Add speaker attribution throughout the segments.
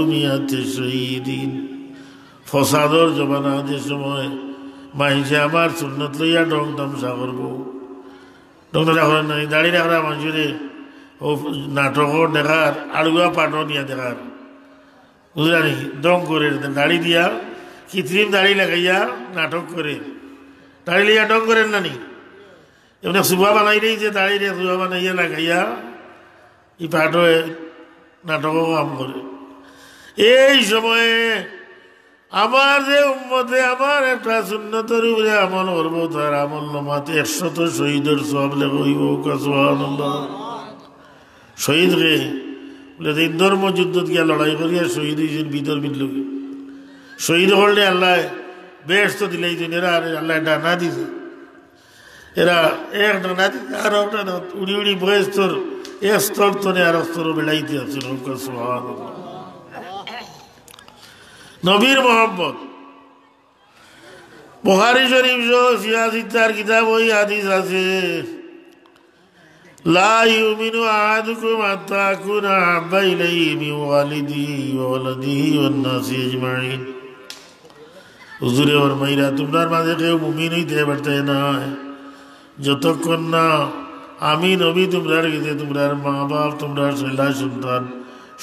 Speaker 1: মিয়াতে শহীদিন ফসাদর জমানা যে সময় মাইছে আমার সুন্নত লইয়া ডং তামসা করবো ডং তামসা করেন নাই দাড়ি রাখা মানুষের ও নাটকও দেখার আড়ুয়া পাঠও নিয়ে দেখার বুঝলানি ডং করে দাড়ি দিয়া কৃত্রিম দাড়ি লাগাইয়া নাটক করে দাড়ি লইয়া ডং করেন নানি এমনি সুবা বানাইলেই যে দাড়ি রে সুবা বানাইয়া লাগাইয়া ই পাঠও নাটকও কাম করে এই সময়ে আমার যে উম্মতে আমার একটা সুন্নতের উপরে আমল করবো তার আমল নামাতে 100 শহীদের সব লেখা হইব সুবহানাল্লাহ শহীদ রে বলে এই ধর্মযুদ্ধ গিয়া লড়াই করিয়া শহীদ হয়েছেন ভিতর বিদ্লোকে শহীদ করলে আল্লাহ বেশ তো দিলে এরা আল্লাহ ডানা দিছে এরা এক ডানা দিছে আর উড়ি উড়ি বয়স তোর এক স্তর তনে আর স্তর বেড়াইতে আছে সুবহানাল্লাহ নবীর মোহাম্মদ বুখারী শরীফ সিয়াসিতার কিতাব ওই হাদিস আছে লা ইউমিনু আহাদুকুম হাত্তা আকুনা আহাব্বা ইলাইহি মিন ওয়ালিদিহি ওয়া ওয়ালাদিহি ওয়ান নাসি আজমাইন হুজুরে ফরমাইরা তোমরার মাঝে কেউ মুমিন হইতে পারতে না যতক্ষণ না আমি নবী তোমরার কাছে তোমরার মা বাপ তোমরার ছেলে সন্তান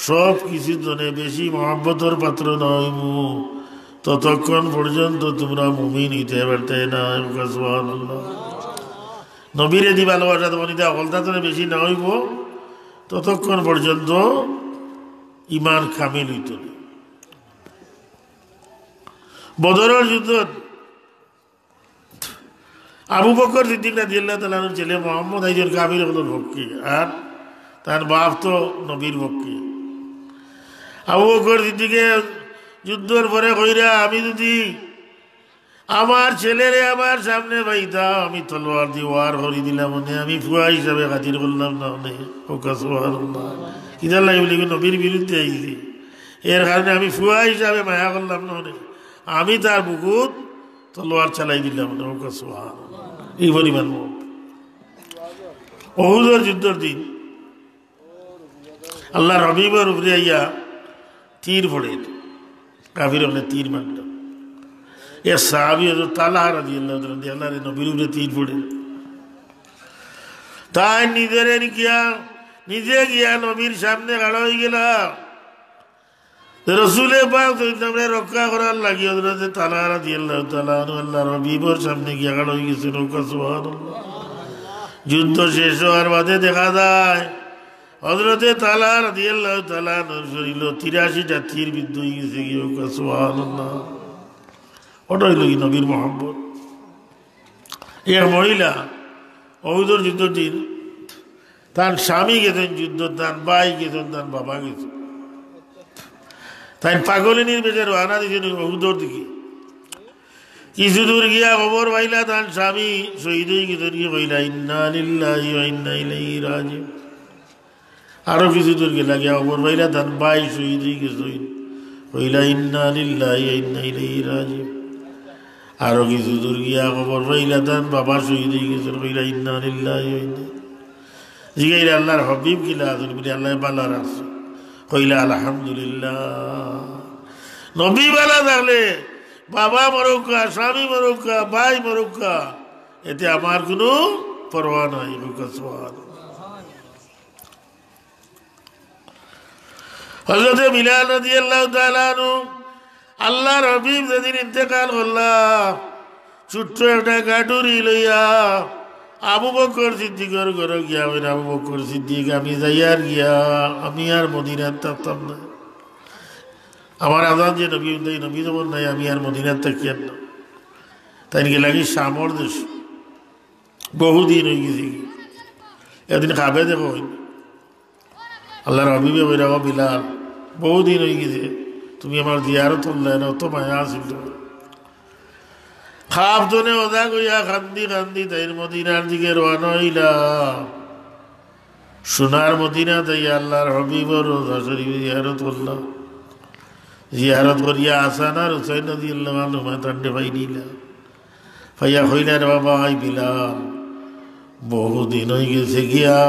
Speaker 1: সব কিছুর জন্য বেশি মহব্বতর পাত্র নইমু ততক্ষণ পর্যন্ত তোমরা মুমিন হইতে পারতে না সুবহানাল্লাহ নবীরে দি ভালোবাসা তোমার অকলতা তো বেশি না হইব ততক্ষণ পর্যন্ত ইমান কামিল হইত না বদরের যুদ্ধ আবু বকর সিদ্দিক রাদিয়াল্লাহু তাআলা আনহুর ছেলে মুহাম্মদ একজন কাফির হলোর পক্ষে আর তার বাপ তো নবীর পক্ষে আবু বকর সিদ্দিকে যুদ্ধের পরে কইরা আমি যদি আমার ছেলেরে আমার সামনে পাইতাম আমি তলোয়ার দিয়ে ওয়ার করে দিলাম মনে আমি ফুয়া হিসাবে খাতির করলাম না মনে কিদার লাগে বলি নবীর বিরুদ্ধে আইছি এর কারণে আমি ফুয়া হিসাবে মায়া করলাম না মনে আমি তার বুকুত তলোয়ার চালাই দিলাম না এই পরিমাণ উহুদের যুদ্ধের দিন আল্লাহ রবিবার উপরে আইয়া তীর পড়ে কাফির হলে তীর মারল এ সাহাবী হযরত তালহা রাদিয়াল্লাহু তাআলা আল্লাহর নবীর উপরে তীর পড়ে তাই নিজে গিয়া নবীর সামনে খাড়া হয়ে গেল রসুলে পাক তোমরা রক্ষা করার লাগি হযরত তালহা রাদিয়াল্লাহু তাআলা আল্লাহর রবিবার সামনে গিয়া খাড়া হয়ে গেছে সুবহানাল্লাহ যুদ্ধ শেষ হওয়ার বাদে দেখা যায় হযরতে তালহা রাদিয়াল্লাহু তাআলা আনহুর শরীরে 83টা তীর বিদ্ধ হয়ে গেছে সুবহানাল্লাহ ওটা হইল কি নবীর মোহাম্মদ এক মহিলা উহুদের যুদ্ধের দিন তার স্বামী গেছেন যুদ্ধ তার ভাই গেছেন তার বাবা গেছেন তাই পাগলিনীর বেজে রওনা দিয়েছেন উহুদের দিকে কিছু দূর গিয়া খবর পাইলা তার স্বামী শহীদ হয়ে গেছেন কি কইলা ইন্না লিল্লাহি ওয়া ইন্না ইলাইহি রাজিউন আরো কিছু দূর গেলা গিয়া খবর পাইলা তার ভাই শহীদ হয়ে গেছেন কইলা ইন্না লিল্লাহি ওয়া ইন্না ইলাইহি রাজিউন আরো কিছু দূর গিয়া খবর পাইলা তার বাবা শহীদ হয়ে গেছেন কইলা ইন্না লিল্লাহি ওয়া ইন্না জিগাইলা আল্লাহর হাবিব কিলা আছেন বলে আল্লাহ ভালো রাখছে কইলা আলহামদুলিল্লাহ নবী বালা থাকলে বাবা মরুকা স্বামী মরুকা ভাই মরুকা এতে আমার কোনো পরোয়া নাই হযরত বিলাল রাদিয়াল্লাহু তাআলা আনহু আল্লাহর হাবিব যেদিন ইন্তেকাল করলা ছোট্ট একটা গাটুরি লইয়া আবু বকর সিদ্দিকের ঘরে গিয়া বলে আবু বকর সিদ্দিক আমি যাই আর গিয়া আমি আর মদিনার থাকতাম না আমার আজান যে নবী নবী যেমন নাই আমি আর মদিনার থাকি আর না তাই নাকি লাগি শামর দেশ বহুদিন হয়ে গেছি এদিন খাবে দেখো আল্লাহর হাবিবে বইরা বিলাল বহুদিন হয়ে গেছে তুমি আমার জিয়ারত করলে না অত মায়া আসিল খাপ জনে ওদা কইয়া কান্দি কান্দি তাই মদিনার দিকে রওনা হইলা সোনার মদিনা তাই আল্লাহর হাবিবর রোজা শরীফ জিয়ারত করলাম জিয়ারত করিয়া আসান আর হুসাইন রাদিয়াল্লাহু আনহু তান্ডে পাই নিলা পাইয়া কইলেন বাবা আই বিলাল বহুদিন হয়ে গেছে গিয়া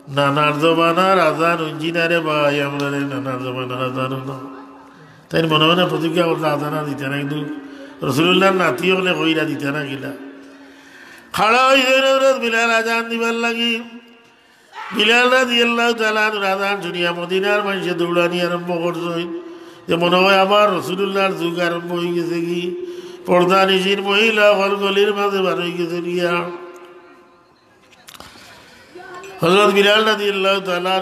Speaker 1: নানার জমানার আজান ইঞ্জিনারে ভাই আমরা নানার জমানার আজান না তাই মনে মনে প্রতিজ্ঞা করলে আজানা দিতে না কিন্তু রসুল্লাহ নাতি হলে কইরা দিতে না গিলা খাড়া হয়ে বিলাল আজান দিবার লাগি বিলাল রাদিয়াল্লাহু তাআলা আজান শুনিয়া মদিনার মানুষে দৌড়ানি আরম্ভ করছে যে মনে হয় আবার রসুল্লাহর যুগ আরম্ভ হয়ে গেছে কি পর্দা নিশির মহিলা গলির মাঝে বার হয়ে গেছে গিয়া হযরত বিলাল রাদিয়াল্লাহু তাআলা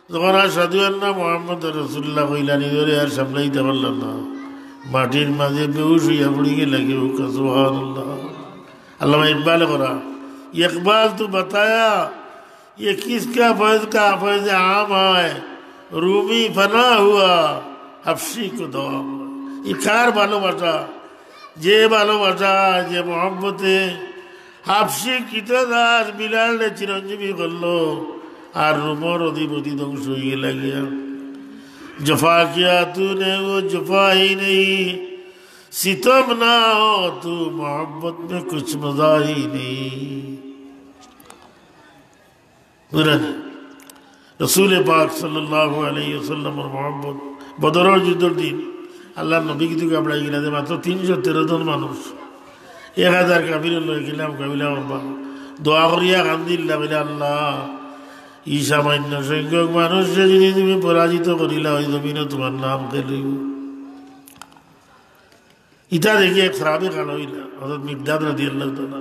Speaker 1: যখন আশহাদু আন্না মুহাম্মাদুর রাসূলুল্লাহ কইলা নিজরে আর সামলাইতে পারলাম না মাটির মাঝে বেহুশ হইয়া পড়ে গেলা কেউ সুবহানাল্লাহ আল্লামা ইকবাল করা ইকবাল তো बताया ये किसका फैज़ का फैज़ आम है रूमी फना हुआ हफ्सी को दवा ये कार ভালোবাসা যে ভালোবাসা যে মোহাম্মতে হাফসি কিতাদাস বিলালে চিরঞ্জীবী করলো আর রুমর অধিপতি ধ্বংস হয়ে লাগিয়া जफा किया तूने वो जफा ही नहीं सितम ना हो तू मोहब्बत में कुछ मजा ही नहीं रसूल पाक सल्लल्लाहु अलैहि वसल्लम और मोहब्बत बदरेर যুদ্ধের দিন আল্লাহর নবী কিন্তু কামড়াই গেলা যে মাত্র 313 জন মানুষ 1000 কাফির লয়ে গেলাম কাবিলা বাবা দোয়া করিয়া কান্দিল্লা বলে আল্লাহ ই সামান্য সংখ্যক মানুষ যদি তুমি পরাজিত করিলা ওই জমিনে তোমার নাম খেলিব ইটা দেখি এক সাহাবী খাড়া হইলা হযরত মিকদাদ রাদিয়াল্লাহু তাআলা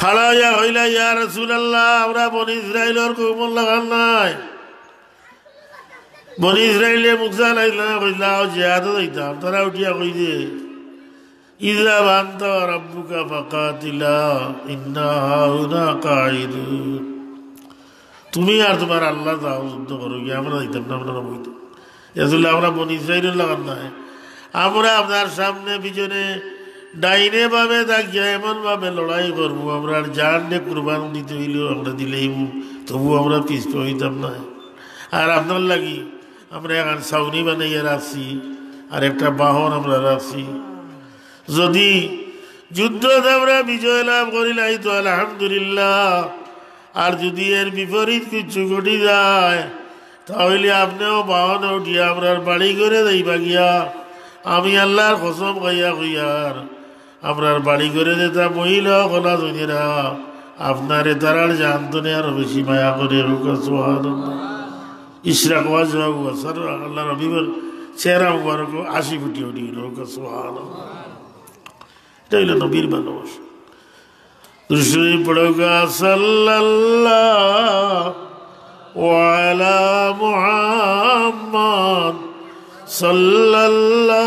Speaker 1: খাড়া হইলা ইয়া রাসূলুল্লাহ আমরা বনি ইসরাইলের কওম লাগান নাই বনি ইসরাইলে মুসা লাইলা কইলা জিহাদ হইতাম তারা উঠিয়া কই যে ইযা বান্তা রাব্বুকা ফাকাতিলা ইন্না হাউনা কাঈদুন তুমি আর তোমার আল্লাহ যাও যুদ্ধ করো গিয়ে আমরা দিতাম না আমরা বইতাম আসলে আমরা বনি ইসরাইলের লাগান নাই আমরা আপনার সামনে পিছনে ডাইনে ভাবে থাকিয়া এমন ভাবে লড়াই করবো আমরা জানলে কুরবান দিতে হইলেও আমরা দিলেই তবু আমরা পিছপে হইতাম না আর আপনার লাগি আমরা এখন ছাউনি বানাইয়া রাখছি আর একটা বাহন আমরা রাখছি যদি যুদ্ধ আমরা বিজয় লাভ করিলাই তো আলহামদুলিল্লাহ আর যদি এর বিপরীত কিছু ঘটি যায় তাহলে আপনিও বাহনে উঠিয়া আমরার বাড়ি করে যাইবা গিয়া আমি আল্লাহর কসম খাইয়া কইয়ার আমরার বাড়ি করে যেতা মহিলা কলা জনেরা আপনারে তারার জানতনে আরো বেশি মায়া করে ইশরাক ওয়াজার আল্লাহ রবিবার চেহারা মুবারক 80 ফুটি উঠি সুবহানাল্লাহ এটা হইল নবীর ভালোবাসা দুশরি পড়োগা সাল্লাল্লাহু আলা মুহাম্মদ সাল্লাল্লাহু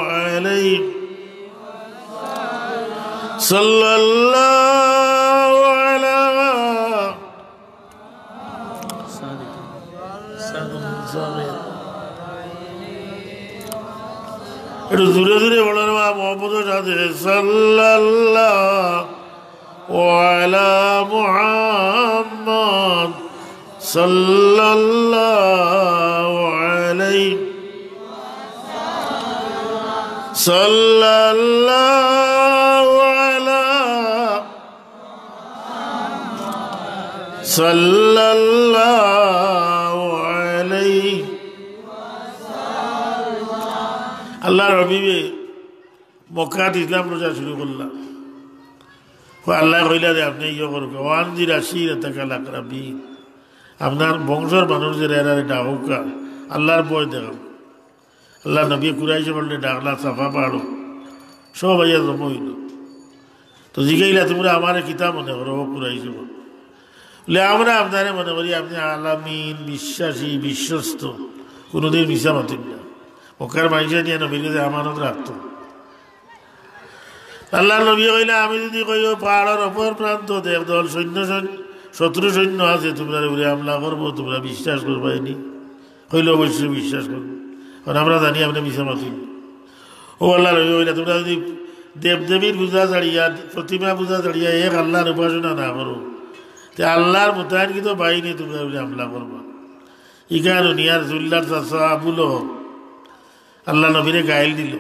Speaker 1: আলাইহি সাল্লাল্লাহু আলা একটু দূরে দূরে বলার মা মোহাম্মদের সাথে সাল্লাল্লাহু আলা মুহাম্মদ সাল্লাল্লাহু আলাইহি সাল্লাল্লাহু আলা সাল্লাল্লাহু আলাইহি আল্লাহ রবিবে মক্কাত ইসলাম প্রচার শুরু করলাম আল্লাহ কইলা যে আপনি ইয়ে করুক ওয়ানজি রাশি এতাকালাক রাবি আপনার বংশর মানুষ যে এরারে ডাকুকা আল্লাহর বয় দেখাও আল্লাহ নবী কুরাইশে বললে ডাকলা সাফা পাড়ো সব আইয়া জম হইল তো জিগাইলা তোমরা আমার কিতাব মনে করো ও কুরাইশে বলে আমরা আপনারে মনে করি আপনি আলামিন বিশ্বাসী বিশ্বস্ত কোনোদিন মিশা মাতিন না মক্কার মানুষে নিয়ে নবীর কাছে আমানত রাখতো আল্লাহ নবী কইলা আমি যদি কই পাহাড়ের অপর প্রান্ত একদল সৈন্য শত্রু সৈন্য আছে তোমরা উপরে হামলা করবো তোমরা বিশ্বাস করবাইনি কইলে অবশ্যই বিশ্বাস করবো কারণ আমরা জানি আপনি মিশা মাতিন ও আল্লাহ নবী কইলা তোমরা যদি দেবদেবীর পূজা ছাড়িয়া প্রতিমা পূজা ছাড়িয়া এক আল্লাহর উপাসনা না করো তে আল্লাহর মোতায়েনকৃত বাহিনী তোমরা উপরে হামলা করবা ইকার নিয়ার জুল্লার চাষা আবুল আল্লাহ নবীরে গাইল দিল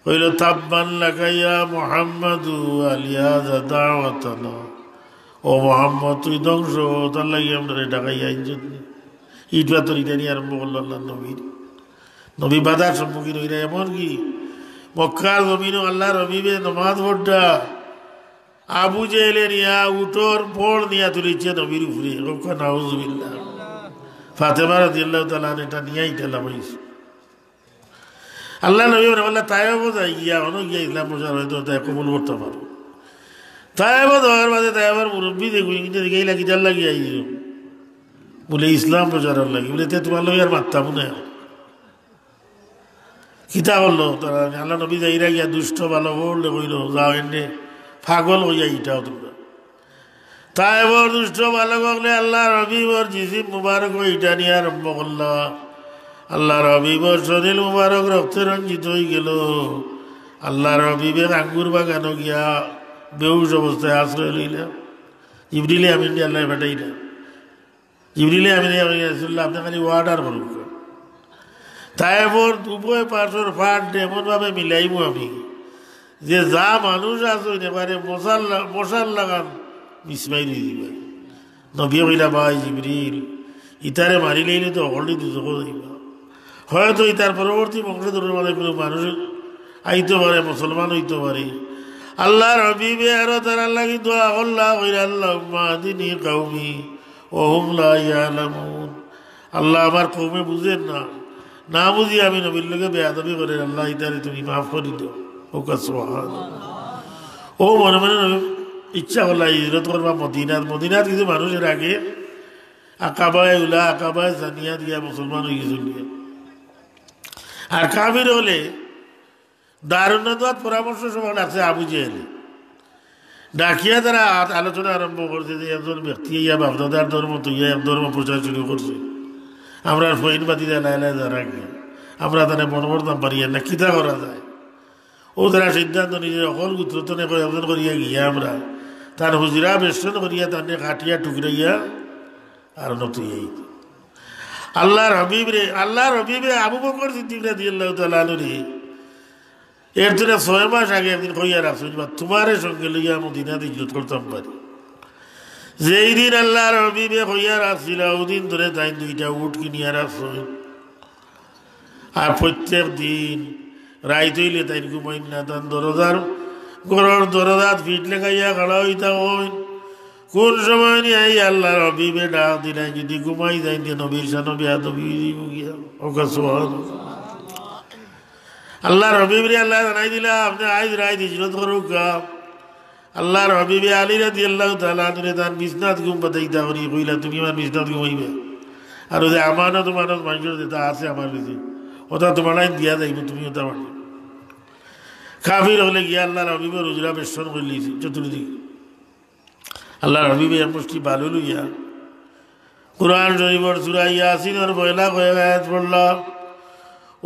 Speaker 1: হইল তাব্বান লাগাইয়া মুহাম্মাদু আলিয়া দাওয়াতানা ও মোহাম্মদ তুই ধ্বংস তার লাগে আমরা ডাকাই আইন ইট পাথর ইটা নিয়ে আরম্ভ করলো আল্লাহ নবীর নবী বাধার সম্মুখীন হইরা এমন কি মক্কার জমিনও আল্লাহ রবিবে নমাজ পড়া আবু জেলে নিয়া উঠোর পড় নিয়া তুলিছে নবীর উপরে নাউজুবিল্লাহ ফাতেমা রাদিয়াল্লাহু তাআলা এটা নিয়েই ঠেলা হয়েছে আল্লাহ নবী বলে তাইও যাই গিয়া অনেক গিয়া ইসলাম প্রচার হয়তো তাই কবুল করতে পারো তাই দেওয়ার বাদে তাই আবার মুরব্বী দেখুন দেখে লাগি যার লাগিয়ে আইছিল বলে ইসলাম প্রচারের লাগি বলে তোমার লোক আর মারতাম না কিতা করলো তারা আল্লাহ নবী যাইরা গিয়া দুষ্ট ভালো বললে কইল যাও এনে পাগল হইয়া ইটাও তোমরা তাই বর দুষ্ট ভালো করলে আল্লাহ রবিবর জিসিম মুবারক ইটা নিয়ে আরম্ভ করলা আল্লাহ রবিবর শরীর মুবারক রক্তে রঞ্জিত হয়ে গেল আল্লাহ রবিবের আঙ্গুর বাগানো গিয়া বেহুশ অবস্থায় আশ্রয় লইলাম জিবরিলে আমিন আল্লাহ ফাটাইলাম জিবরিলে আমিন আপনি খালি ওয়ার্ডার করুন তাই বর উভয় পাশর ফাট এমনভাবে মিলাইব আমি যে যা মানুষ আছে এবারে মশাল লাগান মিসমাইল দিবা নবী কইলা ভাই জিবরিল ইতারে মারিলেই তো অকলটি দুজক যাইবা হয়তো ইতার পরবর্তী বংশধরের মানে কোনো মানুষ আইতে পারে মুসলমান হইতে পারে আল্লাহ রবিবে আরো তার আল্লাহ কিন্তু আল্লাহ কইরা আল্লাহুম্মা আহদিনি কওমি ওয়া হুম লা ইয়ালামুন আল্লাহ আমার কওমে বুঝেন না না বুঝি আমি নবীর লোকে বেয়াদবি করে আল্লাহ ইতারে তুমি মাফ করে দাও ওকা সুবহানাল্লাহ ও মনে মনে ইচ্ছা হল হিজরত করবা মদিনাত কিছু মানুষের আগে আকাবায় উলা আকাবায় জানিয়া দিয়া মুসলমান হয়ে গেছিল আর কাবির হলে দারুণাদ পরামর্শ সমান আছে আবু জেহেল ডাকিয়া তারা আলোচনা আরম্ভ করছে যে একজন ব্যক্তি ইয়া বাপদাদার ধর্ম তো ইয়া ধর্ম প্রচার শুরু করছে আমরা ফইন বাতি দেয় লাইলাই যারা আমরা তারা মনে করতাম পারি না কিতা করা যায় ও তারা সিদ্ধান্ত নিজের অকল গুত্রতনে কয়েকজন করিয়া গিয়া আমরা তার হুজরা বেষ্টন করিয়া তার কাটিয়া টুকরাইয়া আর নতুই আল্লাহ রবিবে আবু বকর সিদ্দিক রাদিয়াল্লাহু তাআলা আনহু এর জন্য 6 মাস আগে একদিন কইয়া রাখছেন তোমার সঙ্গে লইয়া মদিনাতে হিজরত করতাম পারি যেই দিন আল্লাহ রবিবে কইয়া রাখছিল ওদিন ধরে তাই 2টা উট কিনিয়া রাখছেন আর প্রত্যেক দিন রাইত হইলে তাই ঘুমাইন না তার দরজার ফিট লেখাইয়া খাড়া হইতা হইন কোন সময় নিয়ে আই আল্লাহ রবিবে ডাক দিলাই যদি ঘুমাই যাই নবীর সানো বেয়াদবি গিয়া ওকা সুবহানাল্লাহ আল্লাহ রবিবে আল্লাহ জানাই দিলা আপনি আইজ রাইত হিজরত করুক আল্লাহ রবিবে আলী রাদিয়াল্লাহু তাআলা আনহু তার বিছনাত ঘুম বাতাইতা করি কইলা তুমি আমার বিছনাত ঘুমাইবে আর ওই আমানত মানুষের যেটা আছে আমার কাছে ওটা তোমার দিয়া যাইব তুমি ওটা মানে কাফির হলে গিয়া আল্লাহ রবিবে রোজরা বেষ্টন করে লিয়েছি চতুর্দিকে আল্লাহ রবিবে এক মুষ্টি বালু লইয়া কুরআন শরীফের সূরা ইয়াসিনের পয়লা কয়েক আয়াত পড়লাম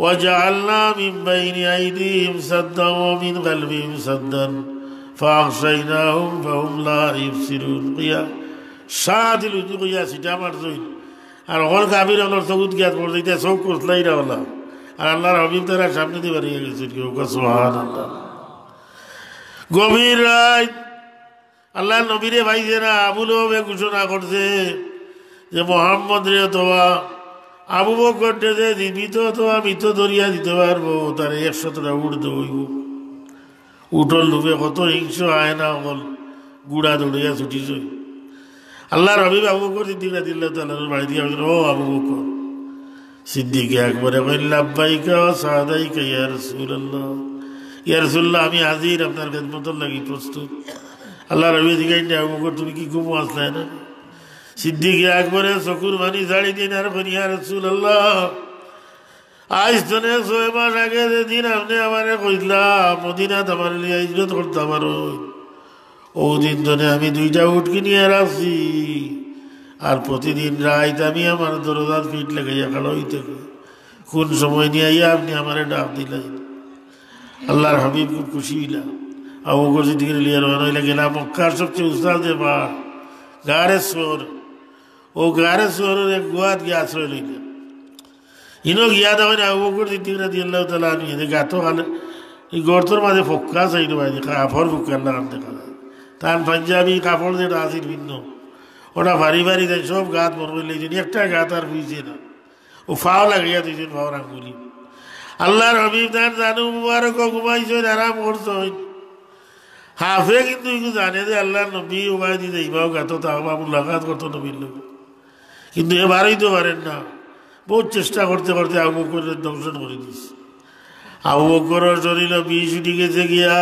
Speaker 1: وجعلنا من بين أيديهم سدا ومن خلفهم سدا فأغشيناهم فهم لا يبصرون قيا شاد الوجوه قيا سيدا مرزوين আর ওর কাবির হলোর সবুত জ্ঞাত পড়ে দিতে সব কোসলাই রাওলা আর আল্লাহর হাবিব তারা সামনে দিয়ে বেরিয়ে গেছে কি ওকা সুবহানাল্লাহ গভীর রাত আল্লাহ নবীরে ভাইজেরা আবু লহব ঘোষণা করছে যে মুহাম্মদ রে তোয়া আবু বকর যে জীবিত অথবা মৃত ধরিয়া দিতে পারবো তার 100টা উঠ দইব উঠল ডুবে কত হিংস আয় না হল গুড়া দৌড়িয়া ছুটিছ আল্লাহ রবি আবু বকর সিদ্দিক রাদিয়াল্লাহু তাআলা বাড়ি দিয়া ও আবু বকর সিদ্দিক একবারে কইল লাব্বাইকা ওয়া সাদাইকা ইয়া রাসূলুল্লাহ আমি হাজির আপনার খেদমতের লাগি প্রস্তুত আল্লাহ রবি জিগাইন আবু বকর তুমি কি ঘুমো আসলে না সিদ্দিক একবারে চকুর মানি ছাড়ি দিন আর ইয়া রাসূলুল্লাহ আজ তনে 6 মাস আগে যেদিন আপনি আমারে কইলা মদিনাত আমার লিয়ে হিজরত করতে পারো ও দিন ধরে আমি 2টা উট কিনিয়ে রাখছি আর প্রতিদিন রাত আমি আমার দরজার ফিট লাগাইয়া খাড়া হইতে কোন সময় নিয়ে আইয়া আপনি আমারে ডাক দিলেন আল্লাহর হাবিব খুব খুশি হইলা আবু বকর সিদ্দিক লিয়ে রওনা হইলা গেলাম মক্কার সবচেয়ে উস্তাদে বা গারে সোর ও গারে সোরের এক গুহাত গিয়ে আশ্রয় লইলেন ইনো গিয়া দেওয়া না আবু বকর সিদ্দিক রাদিয়াল্লাহু তাআলা আনহু গাতো খালে এই গর্তর মাঝে ফক্কা চাইল ভাই আফর ফুক্কা আল্লাহ দেখা যায় তার পাঞ্জাবি কাপড় যেটা আসিল ভিন্ন ওটা ভারী ভারী দেয় সব গাত মরবে লেগেছেন একটা গাত আর বুঝছে না ও ফাও লাগিয়া দিয়েছেন ফাওয়ার আঙ্গুলি আল্লাহর হাবিব তার জানু মুবারক ঘুমাইছেন আরাম করছেন হাফে কিন্তু জানে যে আল্লাহর নবী উবাই দিতে ইবাও গাত তাহবা মুলাকাত করতো নবীর লোক কিন্তু এবারই তো পারেন না বহুত চেষ্টা করতে করতে আবু বকরের দংশন করে দিস আবু বকরের শরীরে বিষ উঠে গেছে গিয়া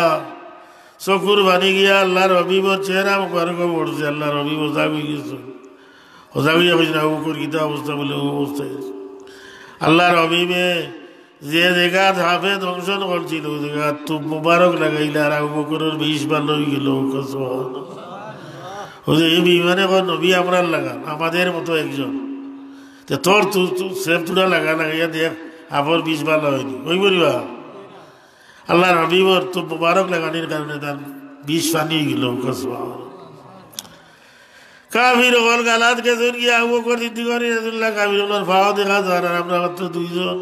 Speaker 1: চকুর বানি গিয়া আল্লাহর হাবিবর চেহারা মুবারক পড়ছে আল্লাহর হাবিব সজাগ হয়ে গেছে সজাগ হইয়া বলছেন আবু বকর গীতা অবস্থা বলে ও অবস্থা গেছে আল্লাহর হাবিবে যে জায়গা হাফে দংশন করছিল ওই জায়গা তুম মুবারক লাগাইলে আর আবু বকরের বিষ ভালো হয়ে গেল এই বিমানে নবী আমরা লাগান আমাদের মতো একজন তোর সেফ তুলা লাগাইয়া দেখ আবার বিষ ভালো হয়নি ওই বলিবা আল্লাহর হাবিবর তো মুবারক লাগানির কারণে তার বিষ পানি গেল কাফির হল গালাত গেছেন গিয়ে আবু বকর সিদ্দিক রাদিয়াল্লাহু কাফির হল ফাও দেখা যায় আর আমরা মাত্র দুইজন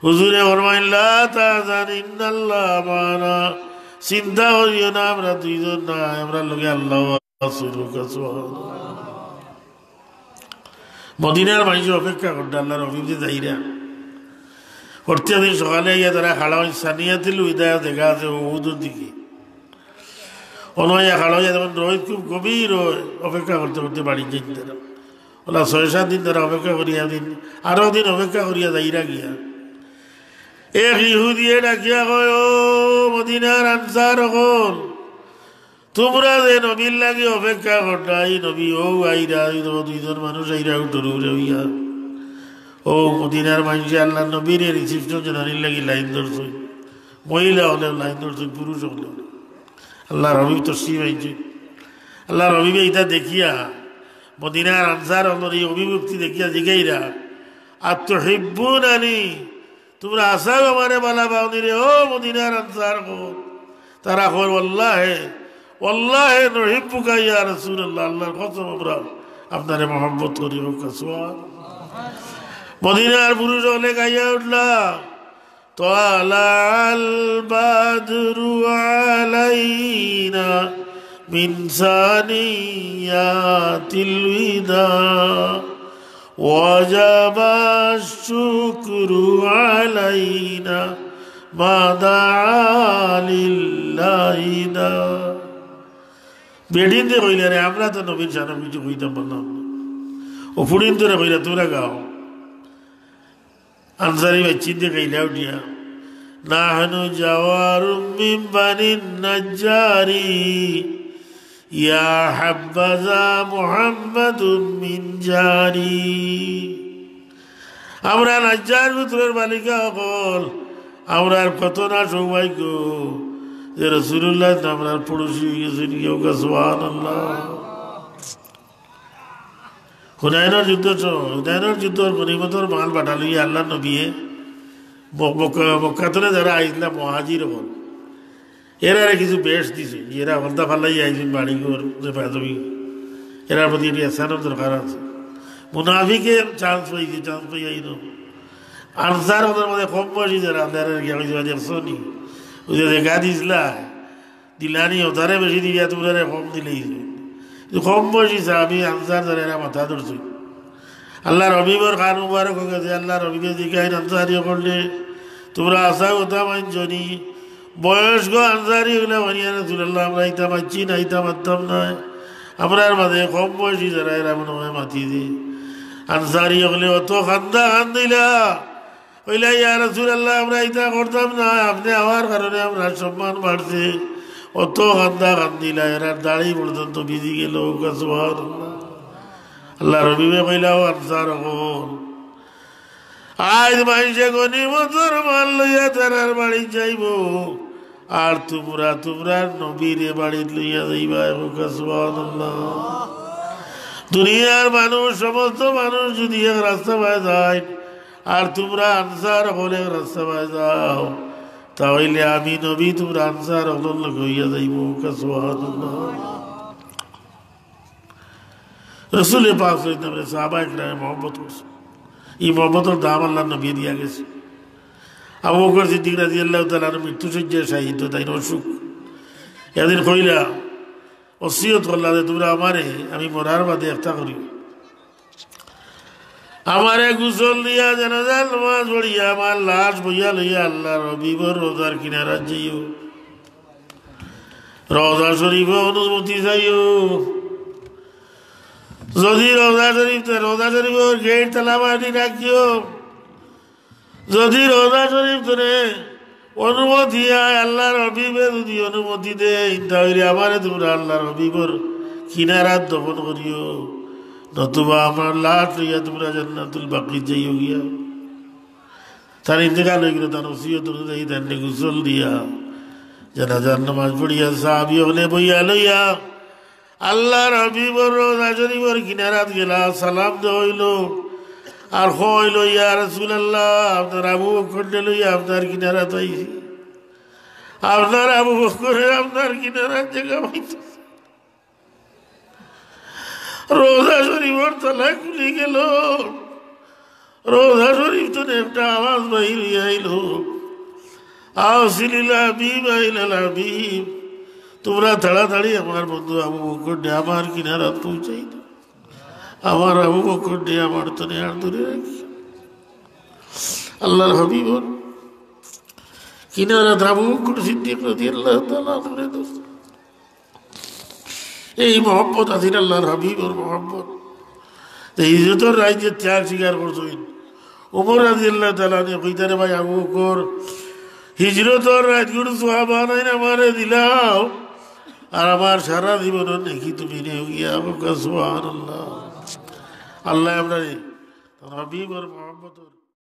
Speaker 1: হুজুরে ফরমাইলেন লা তাযান ইন্নাল্লাহ মানা চিন্তা করিও না আমরা দুইজন না আমরা লগে আল্লাহ মদিনার মানুষ অপেক্ষা করতে আল্লাহর হাবিব যাইরা করতে দিন সকালে গিয়ে তারা খাড়া হয়ে সানিয়াতিল উদয় দেখা আছে উহুদের দিকে অনয়া খাড়া হইয়া তখন রোহিত খুব গভীর অপেক্ষা করতে করতে বাড়ি যাই তারা ওলা 6-7 দিন তারা অপেক্ষা করিয়া দিন আরো দিন অপেক্ষা করিয়া যাইরা গিয়া এক ইহুদিয়ে ডাকিয়া কয় ও মদিনার আনসার হল তোমরা যে নবীর লাগে অপেক্ষা করতাই নবী ও আইরা দুইজন মানুষ আইরা উঠর উড়ে হইয়া ও মদিনার মানুষে আল্লাহ নবীর রিসিপশন জানানির লাগি লাইন ধরছ মহিলা হলে লাইন ধরছ পুরুষ হলে আল্লাহর হাবিব তো শিব আইছে আল্লাহর হাবিবে এটা দেখিয়া মদিনার আনসার হল এই অভিভক্তি দেখিয়া জিগাইরা আর তো হিব্বুন আনি তোমরা আসাও আমারে বালা পাওনি রে ও মদিনার আনসার হল তারা কর ওয়াল্লাহে ওয়াল্লাহে নহিব্বুকা ইয়া রাসূলুল্লাহ আল্লাহর কসম আমরা আপনারে মহব্বত করি ও কাসওয়ান মদিনার পুরুষ হলে গাইয়া উঠলা তালাল বাদরু আলাইনা মিন সানিয়াতিল বিদা ওয়াজাবা শুকরু আলাইনা মা দাআ লিল্লাহি দা বেডিন যে কইলা রে আমরা তো নবীর শানে কিছু কইতাম বললাম ও ফুড়িন তোরা কইলা তোরা গাও আনসারি বাচ্চিতে কইলা উঠিয়া নাহনু জাওয়ারুম মিন বানিন নাজ্জারি ইয়া হাব্বাযা মুহাম্মাদুম মিন জারি আমরা নাজ্জার পুত্রের বালিকা হল আমরার কত না সৌভাগ্য যে রাসূলুল্লাহ আমরার পড়োশি হয়ে গেছেন কেউ কা সুবহানাল্লাহ হুনাইনের যুদ্ধ গনিমতের মাল পাঠালি আল্লাহ নবী মক্কাতলে যারা আইসলা মহাজির হল এরা কিছু বেশ দিছে এরা হলদা ফালাই আইসেন বাড়ি ঘর এরার প্রতি এটি আসানোর দরকার আছে মুনাফিকে চান্স পাই আইন আনসার ওদের মধ্যে কম বয়সী যারা দেখছো নি ওই যে দেখা দিসলা দিলানি ওধারে বেশি দিয়া তোমরা কম দিলেই কম বয়সী আমি আনসার যারা এরা মাথা ধরছি আল্লাহ রবিবর খান মুবারক হয়ে গেছে আল্লাহ রবিকে জিজ্ঞাসা আনসারিও করলে তোমরা আসা কথা মানছনি বয়স্ক আনসারি হলে মানিয়া রাসূলুল্লাহ আমরা ইতা মানছি না ইতা মানতাম না আমরার মাঝে কম বয়সী যারা এরা মনে হয় মাতি দি আনসারি হলে অত খান্দা খান্দিলা ওইলা ইয়া রাসূলুল্লাহ আমরা ইতা করতাম না আপনি হওয়ার কারণে আমরা সম্মান বাড়ছে অত খান্দা খান্দিলা এরা দাড়ি পর্যন্ত ভিজি গেল সুবহানাল্লাহ আল্লাহ রবিবে কইলাও আনসার হল আজ মানুষে গনিমতের মাল লইয়া তারার বাড়ি যাইব আর তোমরা নবীরে বাড়ি লইয়া যাইবা সুবহানাল্লাহ দুনিয়ার মানুষ সমস্ত মানুষ যদি এক রাস্তা পায় যায় আর তোমরা আনসার হলে রাস্তা পায় যাও তাহলে আমি নবী তোমরা আনসার হল হইয়া যাইব সুবহানাল্লাহ রসুল পাক সাহাবায়ে কেরাম মহব্বত করছে এই মহব্বতের দাম আল্লাহ নবী দিয়া গেছে আবু বকর সিদ্দিক রাদিয়াল্লাহু তাআলা মৃত্যু শয্যায় শায়িত তাই অসুখ এদিন কইলা ওসিয়ত করলা যে তোমরা আমারে আমি মরার বাদে একটা করি আমারে গোসল দিয়া জানাজার নামাজ পড়িয়া আমার লাশ বইয়া লইয়া আল্লাহর হাবিবের রোজার কিনারা যাইও রওজা শরীফ অনুমতি চাইও যদি রওজা শরীফের গেট তালা মারি রাখিও যদি রওজা শরীফ ধরে অনুমতি হয় আল্লাহর হাবিবে যদি অনুমতি দেয় তাহলে আমারে তোমরা আল্লাহর হাবিবের কিনারাত দফন করিও নতুবা আমার লাশ লইয়া তোমরা জান্নাতুল বাকি যাইও গিয়া তার ইন্তেকাল হয়ে গেল তার ওসিয়ত অনুযায়ী তার গোসল দিয়া জানাজার নামাজ পড়িয়া সাহাবী হলে বইয়া লইয়া আল্লাহর হাবিবের রওজা শরীফের কিনারাত গেলা সালাম দেওয়া হইল আর হইল ইয়া রাসূলুল্লাহ আপনার আবু বকর লইয়া আপনার কিনারাত আইছি আপনার আবু বকর আপনার কিনারাত জায়গা পাইছে রওজা শরীফের তলা খুলে গেল রওজা শরীফ তো একটা আওয়াজ বাহির হইয়া আইল আওসিলিল হাবিব আইলাল হাবিব তোমরা তাড়াতাড়ি আমার বন্ধু আবু বকর আমার কিনারাত পৌঁছাই দাও আমার আবু বকর আমার তনে আর ধরে রাখি আল্লাহর হাবিব কিনারাত আবু বকর সিদ্দিক রাদিয়াল্লাহু তাআলা ধরে দাও এই মহব্বত আছে আল্লাহর হাবিবর মহব্বত ইজ্জতের রাজ্যের ত্যাগ স্বীকার করছেন ওমর রাদিয়াল্লাহু তাআলা কইতারে ভাই আবু বকর হিজরতর রাজগুরু সোহাবা নাই আমারে দিলাও আর আমার সারা জীবন নাকি তুমি নিয়ে গিয়া সুবহানাল্লাহ আল্লাহ আমরা হাবিবর মহব্বত